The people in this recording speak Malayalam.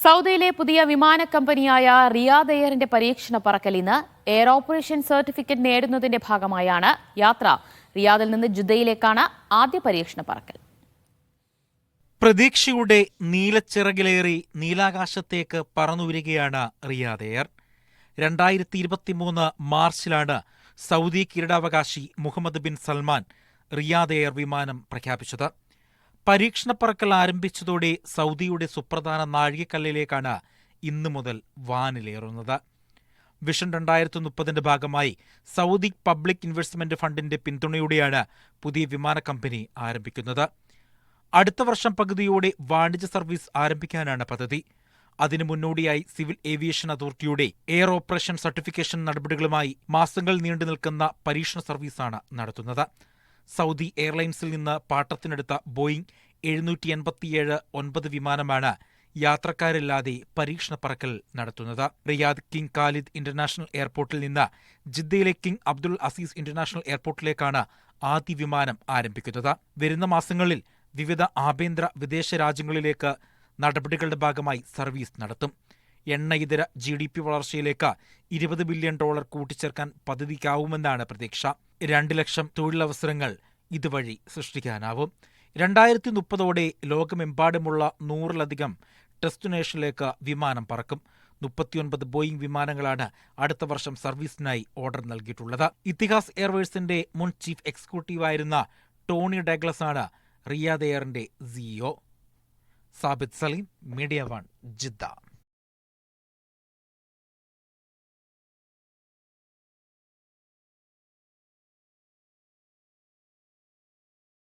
സൗദിയിലെ പുതിയ വിമാന കമ്പനിയായ റിയാദ് എയറിന്റെ പരീക്ഷണ പറക്കൽ ഇന്ന് എയർ ഓപ്പറേഷൻ സർട്ടിഫിക്കറ്റ് നേടുന്നതിന്റെ ഭാഗമായാണ് യാത്ര. റിയാദിൽ നിന്ന് ജിദ്ദയിലേക്കാണ് ആദ്യ പരീക്ഷണ പറക്കൽ. പ്രതീക്ഷയുടെ നീലച്ചിറകിലേറി നീലാകാശത്തേക്ക് പറന്നുവരികയാണ് റിയാദ് എയർ. 2023 മാർച്ചിലാണ് സൗദി കിരീടാവകാശി Mohammed bin Salman Riyadh Air വിമാനം പ്രഖ്യാപിച്ചത്. പരീക്ഷണ പറക്കൽ ആരംഭിച്ചതോടെ സൗദിയുടെ സുപ്രധാന നാഴികക്കല്ലിലേക്കാണ് ഇന്നു മുതൽ വാനിലേറുന്നത്. വിഷൻ 2030 ഭാഗമായി സൗദി പബ്ലിക് ഇൻവെസ്റ്റ്മെന്റ് ഫണ്ടിന്റെ പിന്തുണയോടെയാണ് പുതിയ വിമാന കമ്പനി ആരംഭിക്കുന്നത്. അടുത്ത വർഷം പകുതിയോടെ വാണിജ്യ സർവീസ് ആരംഭിക്കാനാണ് പദ്ധതി. അതിനു മുന്നോടിയായി സിവിൽ ഏവിയേഷൻ അതോറിറ്റിയുടെ എയർ ഓപ്പറേഷൻ സർട്ടിഫിക്കേഷൻ നടപടികളുമായി മാസങ്ങൾ നീണ്ടുനിൽക്കുന്ന പരീക്ഷണ സർവീസാണ് നടത്തുന്നത്. സൗദി എയർലൈൻസിൽ നിന്ന് പാട്ടത്തിനെടുത്ത ബോയിംഗ് 787-9 വിമാനമാണ് യാത്രക്കാരില്ലാതെ പരീക്ഷണ പറക്കൽ നടത്തുന്നത്. റിയാദ് കിങ് ഖാലിദ് ഇന്റർനാഷണൽ എയർപോർട്ടിൽ നിന്ന് ജിദ്ദയിലെ കിങ് അബ്ദുൽ അസീസ് ഇന്റർനാഷണൽ എയർപോർട്ടിലേക്കാണ് ആദ്യ വിമാനം ആരംഭിക്കുന്നത്. വരുന്ന മാസങ്ങളിൽ വിവിധ ആഭ്യന്തര വിദേശ രാജ്യങ്ങളിലേക്ക് നടപടികളുടെ ഭാഗമായി സർവീസ് നടത്തും. എണ്ണ ഇതര GDP വളർച്ചയിലേക്ക് $20 ബില്യൺ കൂട്ടിച്ചേർക്കാൻ പദ്ധതിക്കാവുമെന്നാണ് പ്രതീക്ഷ. 2 ലക്ഷം തൊഴിലവസരങ്ങൾ ഇതുവഴി സൃഷ്ടിക്കാനാവും. 2030ഓടെ ലോകമെമ്പാടുമുള്ള 100-ലധികം ഡെസ്റ്റിനേഷനിലേക്ക് വിമാനം പറക്കും. 39 ബോയിംഗ് വിമാനങ്ങളാണ് അടുത്ത വർഷം സർവീസിനായി ഓർഡർ നൽകിയിട്ടുള്ളത്. ഇത്തിഹാസ് എയർവേഴ്സിന്റെ മുൻ ചീഫ് എക്സിക്യൂട്ടീവായിരുന്ന ടോണി ഡഗ്ലസ് ആണ് റിയാദ് എയറിന്റെ CEO. Sabith Saleem, media 1, Jeddah.